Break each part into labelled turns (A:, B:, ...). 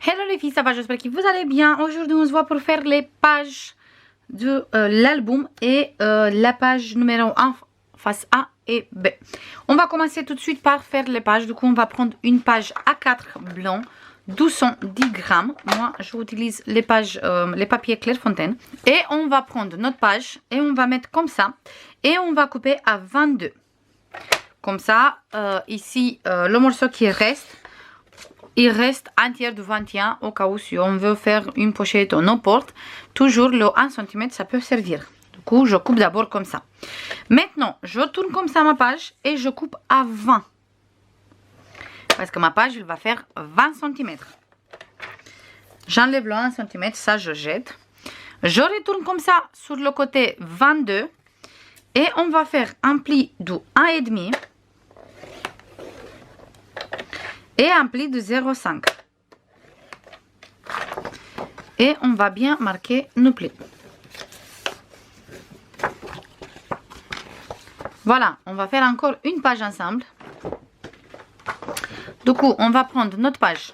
A: Hello les filles, ça va? J'espère que vous allez bien. Aujourd'hui, on se voit pour faire les pages de l'album et la page numéro 1, face A et B. On va commencer tout de suite par faire les pages. Du coup, on va prendre une page A4 blanc, 210 grammes. Moi, j'utilise les pages, les papiers Clairefontaine. Et on va prendre notre page et on va mettre comme ça. Et on va couper à 22. Comme ça, ici, le morceau qui reste, il reste un tiers de 21 au cas où si on veut faire une pochette ou n'importe. Toujours le 1 cm, ça peut servir. Du coup, je coupe d'abord comme ça. Maintenant, je tourne comme ça ma page et je coupe à 20. Parce que ma page, elle va faire 20 cm. J'enlève le 1 cm, ça je jette. Je retourne comme ça sur le côté 22. Et on va faire un pli de 1,5. Et un pli de 0,5 et on va bien marquer nos plis. Voilà, on va faire encore une page ensemble. Du coup, on va prendre notre page,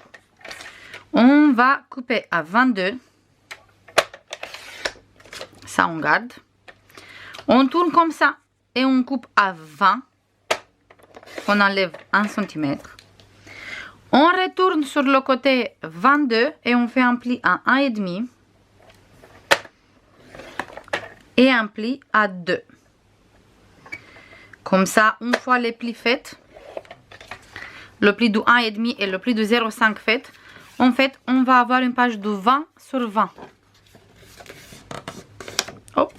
A: on va couper à 22, ça on garde, on tourne comme ça et on coupe à 20, on enlève 1 cm. On retourne sur le côté 22 et on fait un pli à 1,5 et un pli à 2. Comme ça, une fois les plis faits, le pli de 1,5 et le pli de 0,5 fait, en fait, on va avoir une page de 20 sur 20. Hop.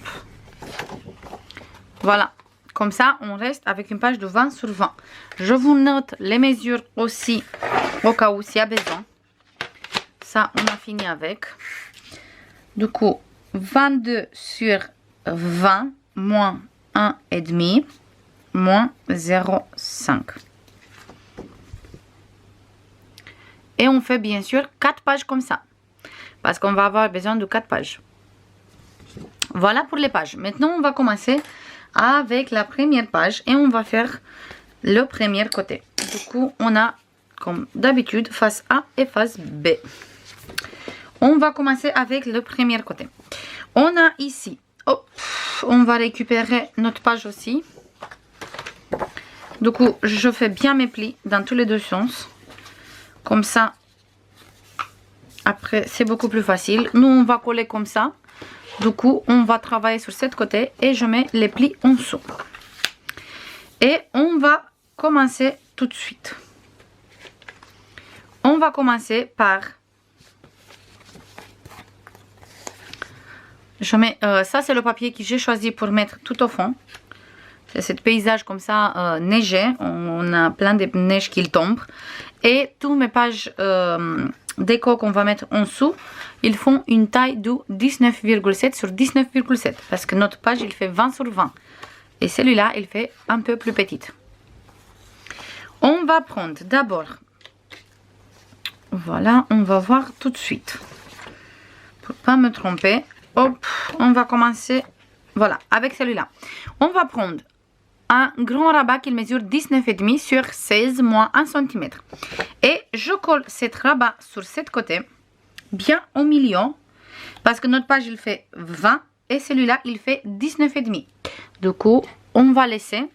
A: Voilà. Comme ça, on reste avec une page de 20 sur 20. Je vous note les mesures aussi, au cas où s'il y a besoin. Ça, on a fini avec. Du coup, 22 sur 20, moins 1,5, moins 0,5. Et on fait bien sûr 4 pages comme ça. Parce qu'on va avoir besoin de 4 pages. Voilà pour les pages. Maintenant, on va commencer avec la première page et on va faire le premier côté. Du coup, on a comme d'habitude face A et face B. On va commencer avec le premier côté. On a ici, hop, on va récupérer notre page aussi. Du coup, je fais bien mes plis dans tous les deux sens. Comme ça, après, c'est beaucoup plus facile. Nous, on va coller comme ça. Du coup, on va travailler sur ce côté et je mets les plis en dessous. Et on va commencer tout de suite. On va commencer par... Je mets... ça, c'est le papier que j'ai choisi pour mettre tout au fond. C'est ce paysage comme ça, neigé. On a plein de neige qui tombe. Et toutes mes pages... déco qu'on va mettre en dessous, ils font une taille de 19,7 sur 19,7 parce que notre page il fait 20 sur 20 et celui-là il fait un peu plus petite. On va prendre d'abord, voilà, on va voir tout de suite pour pas me tromper. Hop, on va commencer, voilà, avec celui-là. On va prendre un grand rabat qui mesure 19,5 sur 16 moins 1 cm. Et je colle cette rabat sur ce côté, bien au milieu, parce que notre page il fait 20 et celui-là il fait 19,5. Du coup, on va laisser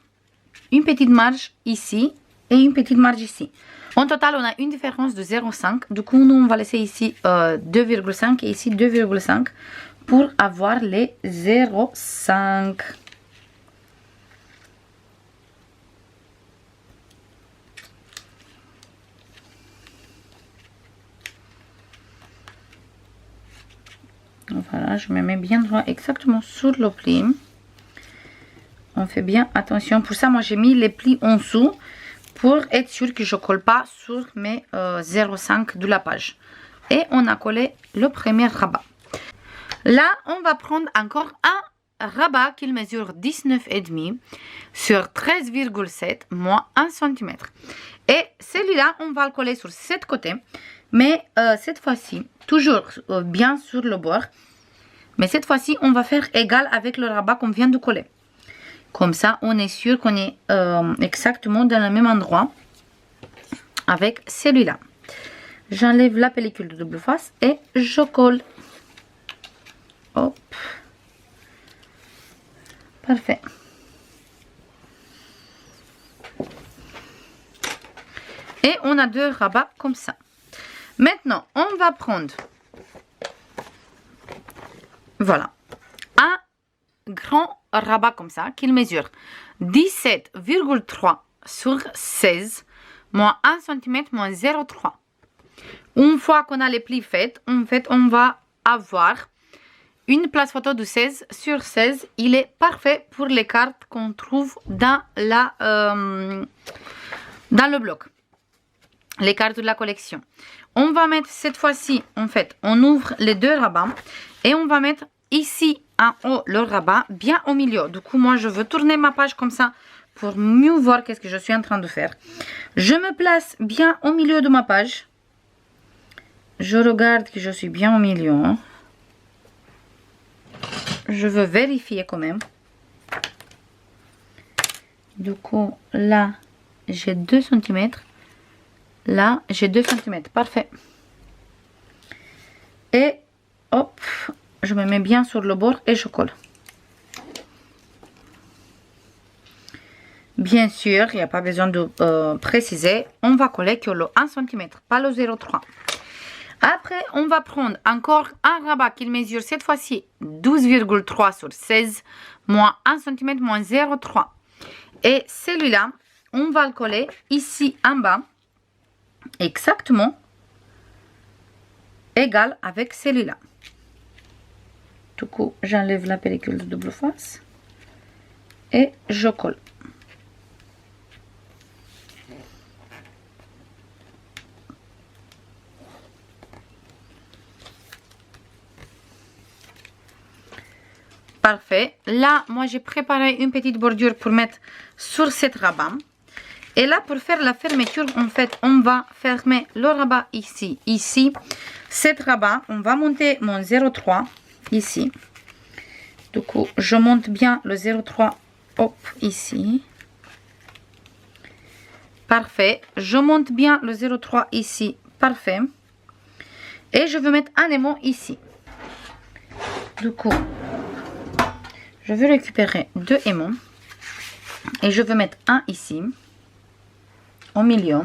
A: une petite marge ici et une petite marge ici. En total, on a une différence de 0,5. Du coup, nous on va laisser ici 2,5 et ici 2,5 pour avoir les 0,5. Voilà, je me mets bien droit exactement sur le pli. On fait bien attention. Pour ça, moi j'ai mis les plis en dessous pour être sûr que je ne colle pas sur mes 0,5 de la page. Et on a collé le premier rabat. Là, on va prendre encore un rabat qui mesure 19,5 sur 13,7 moins 1 cm. Et celui-là, on va le coller sur ce côté. Mais cette fois-ci, toujours bien sur le bord. Mais cette fois-ci, on va faire égal avec le rabat qu'on vient de coller. Comme ça, on est sûr qu'on est exactement dans le même endroit avec celui-là. J'enlève la pellicule de double face et je colle. Hop. Parfait. Et on a 2 rabats comme ça. Maintenant, on va prendre, voilà, un grand rabat comme ça, qui mesure 17,3 sur 16, moins 1 cm, moins 0,3. Une fois qu'on a les plis faits, en fait, on va avoir une place photo de 16 sur 16. Il est parfait pour les cartes qu'on trouve dans le bloc. Les cartes de la collection. On va mettre cette fois-ci, en fait, on ouvre les 2 rabats et on va mettre ici en haut le rabat bien au milieu. Du coup, moi, je veux tourner ma page comme ça pour mieux voir qu'est-ce que je suis en train de faire. Je me place bien au milieu de ma page. Je regarde que je suis bien au milieu. Je veux vérifier quand même. Du coup, là, j'ai 2 cm. Là, j'ai 2 cm. Parfait. Et hop, je me mets bien sur le bord et je colle. Bien sûr, il n'y a pas besoin de préciser. On va coller que le 1 cm, pas le 0,3. Après, on va prendre encore un rabat qui mesure cette fois-ci 12,3 sur 16, moins 1 cm, moins 0,3. Et celui-là, on va le coller ici en bas. Exactement égal avec celui-là. Du coup, j'enlève la pellicule de double face et je colle. Parfait. Là, moi, j'ai préparé une petite bordure pour mettre sur cette rabat. Et là, pour faire la fermeture, en fait, on va fermer le rabat ici, ici. Cette rabat, on va monter mon 0,3 ici. Du coup, je monte bien le 0,3, hop, ici. Parfait. Je monte bien le 0,3 ici, parfait. Et je veux mettre un aimant ici. Du coup, je vais récupérer 2 aimants. Et je vais mettre un ici. Au milieu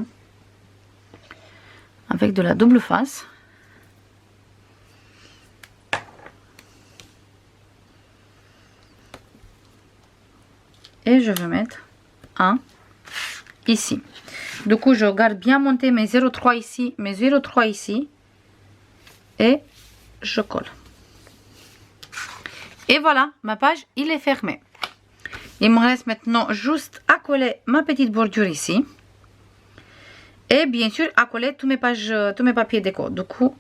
A: avec de la double face et je vais mettre un ici. Du coup, je garde bien monter mes 0,3 ici, mes 0,3 ici et je colle. Et voilà, ma page il est fermée. Il me reste maintenant juste à coller ma petite bordure ici. Et bien sûr, à coller tous mes papiers déco. Du coup,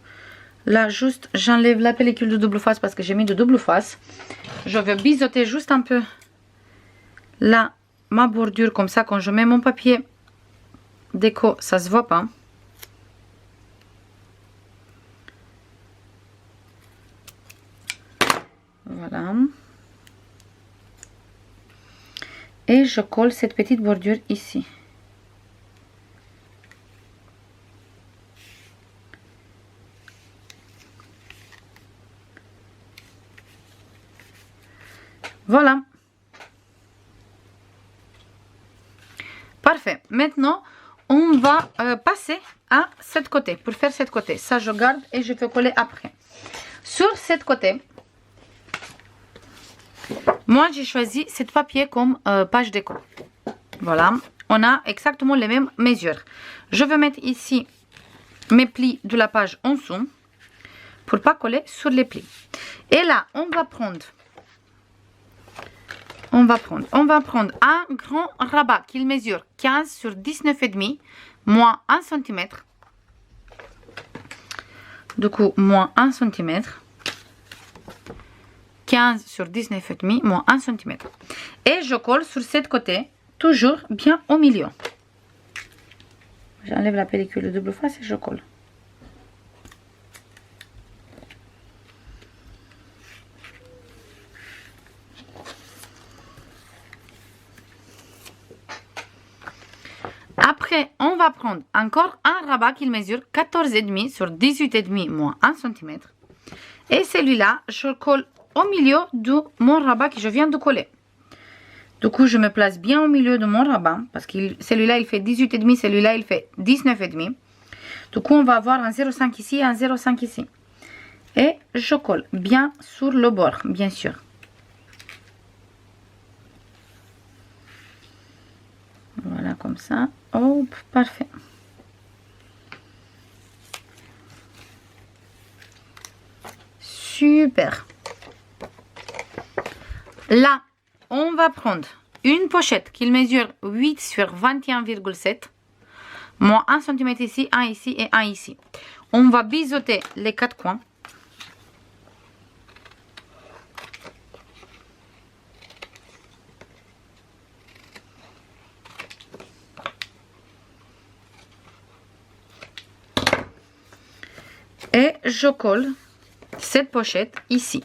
A: là, juste, j'enlève la pellicule de double face parce que j'ai mis de double face. Je vais biseauter juste un peu là, ma bordure, comme ça, quand je mets mon papier déco, ça se voit pas. Voilà. Et je colle cette petite bordure ici. Voilà. Parfait. Maintenant, on va passer à cette côté. Pour faire cette côté, ça je garde et je vais coller après. Sur cette côté, moi j'ai choisi cette papier comme page déco. Voilà. On a exactement les mêmes mesures. Je vais mettre ici mes plis de la page en dessous pour pas coller sur les plis. Et là, on va prendre un grand rabat qui mesure 15 sur 19,5 moins 1 cm. Du coup, moins 1 cm. 15 sur 19,5 moins 1 cm. Et je colle sur cette côté, toujours bien au milieu. J'enlève la pellicule de double face et je colle. Après, on va prendre encore un rabat qui mesure 14,5 sur 18,5 moins 1 cm. Et celui-là, je le colle au milieu de mon rabat que je viens de coller. Du coup, je me place bien au milieu de mon rabat parce que celui-là, il fait 18,5, celui-là, il fait 19,5. Du coup, on va avoir un 0,5 ici et un 0,5 ici. Et je colle bien sur le bord, bien sûr. Voilà, comme ça. Oh, parfait. Super. Là, on va prendre une pochette qui mesure 8 sur 21,7. Moins 1 cm ici, 1 ici et 1 ici. On va biseauter les 4 coins. Et je colle cette pochette ici.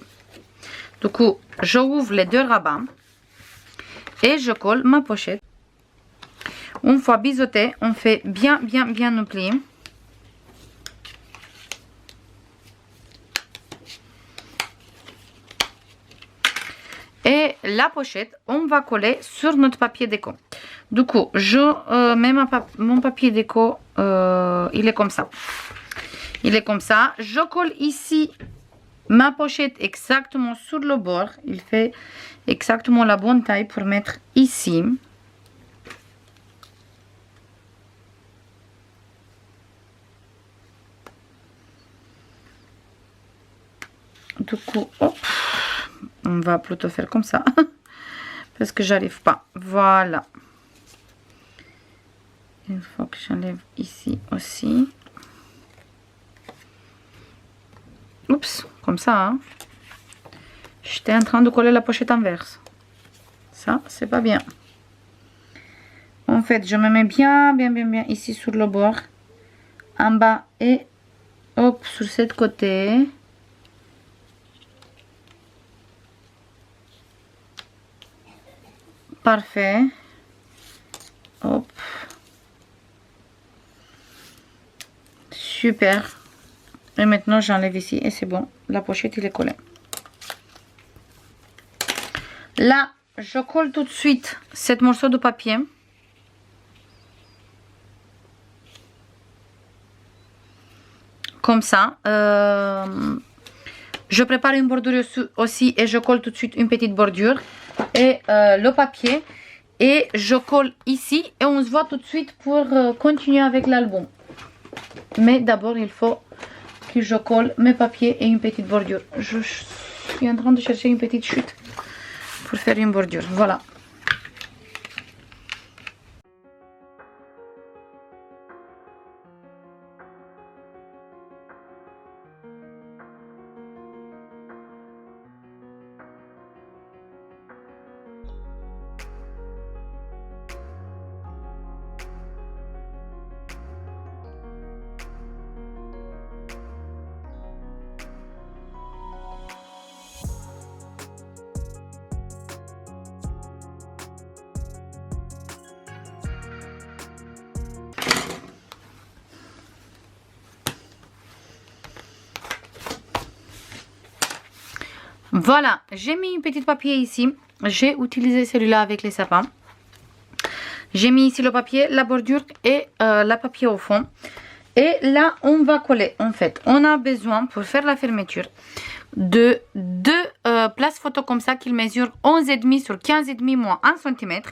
A: Du coup, j'ouvre les deux rabats et je colle ma pochette. Une fois biseauté, on fait bien le pli. Et la pochette, on va coller sur notre papier déco. Du coup, je mets mon papier déco, il est comme ça. Il est comme ça. Je colle ici ma pochette exactement sur le bord. Il fait exactement la bonne taille pour mettre ici. Du coup, hop, on va plutôt faire comme ça. Parce que j'arrive pas. Voilà. Une fois que j'enlève ici aussi. Oups, comme ça. Hein. J'étais en train de coller la pochette inverse. Ça, c'est pas bien. En fait, je me mets bien ici sur le bord. En bas et hop, sur cette côté. Parfait. Hop. Super. Et maintenant, j'enlève ici et c'est bon. La pochette, il est collée. Là, je colle tout de suite cet morceau de papier. Comme ça. Je prépare une bordure aussi et je colle tout de suite une petite bordure. Et le papier. Et je colle ici et on se voit tout de suite pour continuer avec l'album. Mais d'abord, il faut que je colle mes papiers et une petite bordure. Je suis en train de chercher une petite chute pour faire une bordure. Voilà. Voilà, j'ai mis une petite papier ici. J'ai utilisé celui-là avec les sapins. J'ai mis ici le papier, la bordure et la papier au fond. Et là, on va coller. En fait, on a besoin pour faire la fermeture de deux places photo comme ça qui mesurent 11,5 sur 15,5 moins 1 cm.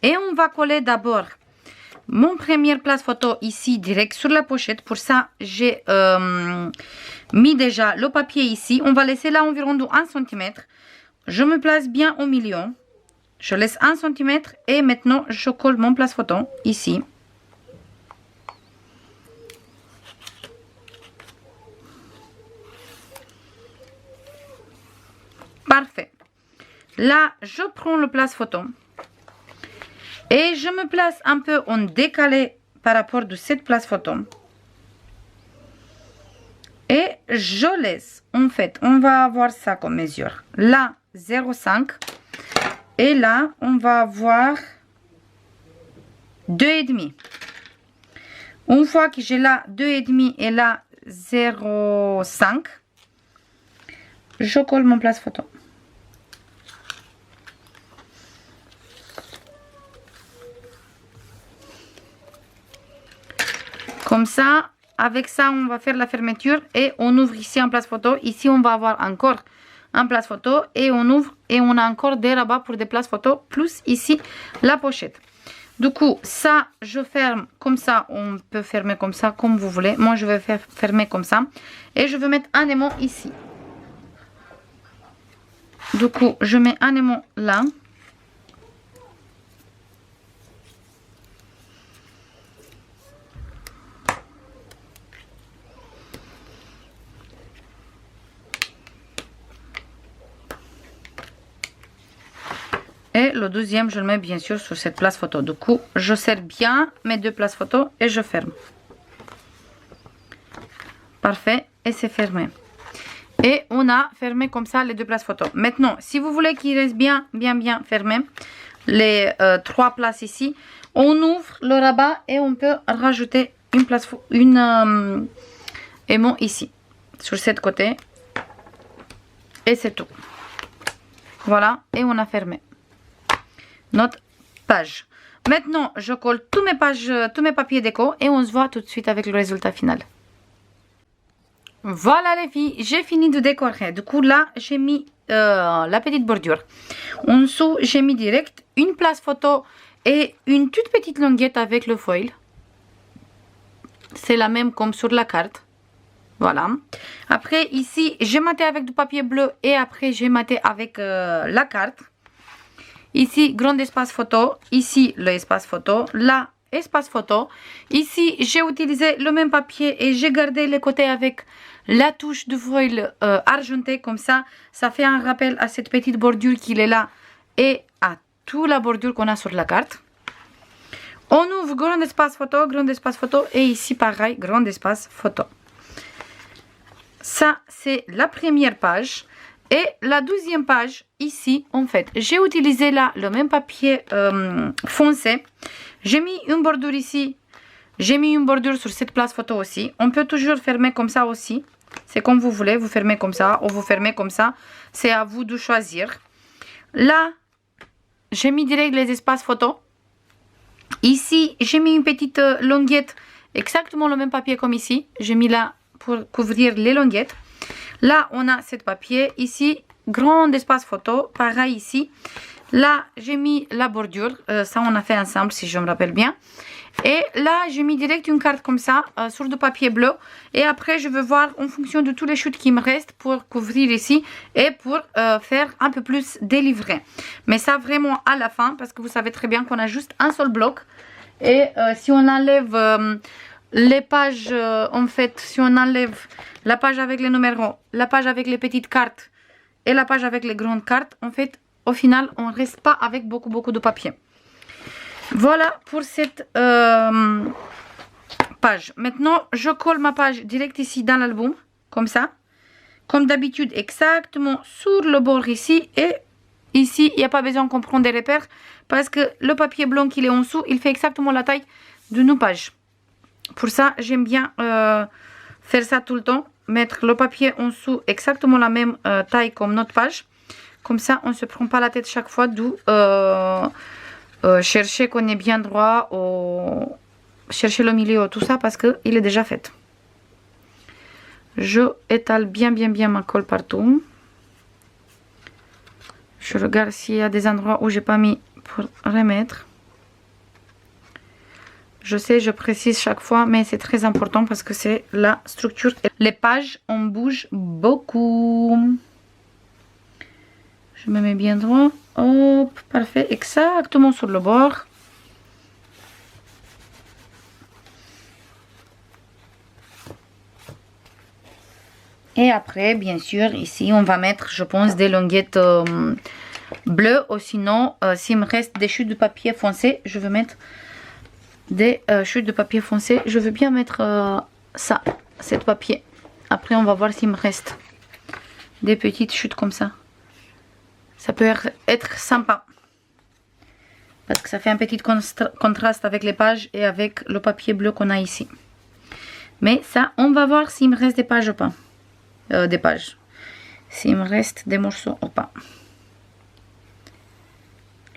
A: Et on va coller d'abord mon première place photo ici direct sur la pochette. Pour ça, j'ai mis déjà le papier ici. On va laisser là environ de 1 cm. Je me place bien au milieu. Je laisse 1 cm et maintenant je colle mon place photo ici. Parfait. Là, je prends le place photo. Et je me place un peu en décalé par rapport de cette place photo. Et je laisse, en fait, on va avoir ça comme mesure. Là, 0,5. Et là, on va avoir 2,5. Une fois que j'ai là 2,5 et là 0,5, je colle mon place photo. Comme ça, avec ça, on va faire la fermeture et on ouvre ici en place photo. Ici, on va avoir encore un place photo et on ouvre et on a encore des rabats pour des places photo, plus ici la pochette. Du coup, ça, je ferme comme ça. On peut fermer comme ça, comme vous voulez. Moi, je vais faire fermer comme ça. Et je vais mettre un aimant ici. Du coup, je mets un aimant là. Et le deuxième, je le mets bien sûr sur cette place photo. Du coup, je serre bien mes deux places photo et je ferme. Parfait. Et c'est fermé. Et on a fermé comme ça les deux places photo. Maintenant, si vous voulez qu'il reste bien fermé, les trois places ici, on ouvre le rabat et on peut rajouter une place, aimant ici, sur cette côté. Et c'est tout. Voilà, et on a fermé notre page. Maintenant, je colle tous mes pages, tous mes papiers déco et on se voit tout de suite avec le résultat final. Voilà les filles, j'ai fini de décorer. Du coup là, j'ai mis la petite bordure. En dessous, j'ai mis direct une place photo et une toute petite languette avec le foil. C'est la même comme sur la carte. Voilà. Après ici, j'ai maté avec du papier bleu et après j'ai maté avec la carte. Ici, grand espace photo. Ici, l'espace photo. Là, espace photo. Ici, j'ai utilisé le même papier et j'ai gardé les côtés avec la touche de foil argenté. Comme ça, ça fait un rappel à cette petite bordure qui est là et à toute la bordure qu'on a sur la carte. On ouvre grand espace photo et ici, pareil, grand espace photo. Ça, c'est la première page. Et la deuxième page, ici, en fait, j'ai utilisé là le même papier foncé. J'ai mis une bordure ici. J'ai mis une bordure sur cette place photo aussi. On peut toujours fermer comme ça aussi. C'est comme vous voulez, vous fermez comme ça ou vous fermez comme ça. C'est à vous de choisir. Là, j'ai mis direct les espaces photo. Ici, j'ai mis une petite languette, exactement le même papier comme ici. J'ai mis là pour couvrir les languettes. Là, on a ce papier. Ici, grand espace photo. Pareil ici. Là, j'ai mis la bordure. Ça, on a fait ensemble, si je me rappelle bien. Et là, j'ai mis direct une carte comme ça, sur du papier bleu. Et après, je vais voir en fonction de tous les chutes qui me restent pour couvrir ici. Et pour faire un peu plus délivré. Mais ça, vraiment à la fin. Parce que vous savez très bien qu'on a juste un seul bloc. Et si on enlève... les pages, en fait, si on enlève la page avec les numéros, la page avec les petites cartes et la page avec les grandes cartes, en fait, au final, on ne reste pas avec beaucoup de papier. Voilà pour cette page. Maintenant, je colle ma page direct ici dans l'album, comme ça. Comme d'habitude, exactement sur le bord ici. Et ici, il n'y a pas besoin qu'on prenne des repères parce que le papier blanc qui est en dessous, il fait exactement la taille de nos pages. Pour ça, j'aime bien faire ça tout le temps. Mettre le papier en dessous exactement la même taille comme notre page. Comme ça, on ne se prend pas la tête chaque fois. D'où chercher qu'on est bien droit. Ou chercher le milieu, tout ça parce qu'il est déjà fait. Je étale bien ma colle partout. Je regarde s'il y a des endroits où j'ai pas mis pour remettre. Je sais, je précise chaque fois, mais c'est très important parce que c'est la structure. Les pages, on bouge beaucoup. Je me mets bien droit. Hop, parfait. Exactement sur le bord. Et après, bien sûr, ici, on va mettre, je pense, des languettes bleues. Ou sinon, s'il me reste des chutes de papier foncé, je vais mettre... des chutes de papier foncé. Je veux bien mettre ça, cet papier. Après, on va voir s'il me reste des petites chutes comme ça. Ça peut être sympa. Parce que ça fait un petit contraste avec les pages et avec le papier bleu qu'on a ici. Mais ça, on va voir s'il me reste des pages ou pas. Des pages. S'il me reste des morceaux ou pas.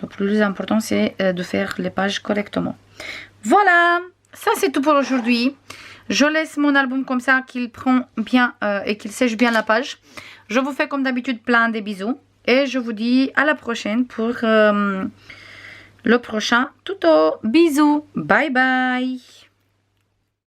A: Le plus important, c'est de faire les pages correctement. Voilà, ça c'est tout pour aujourd'hui. Je laisse mon album comme ça, qu'il prend bien et qu'il sèche bien la page. Je vous fais comme d'habitude plein de bisous. Et je vous dis à la prochaine pour le prochain tuto. Bisous, bye bye.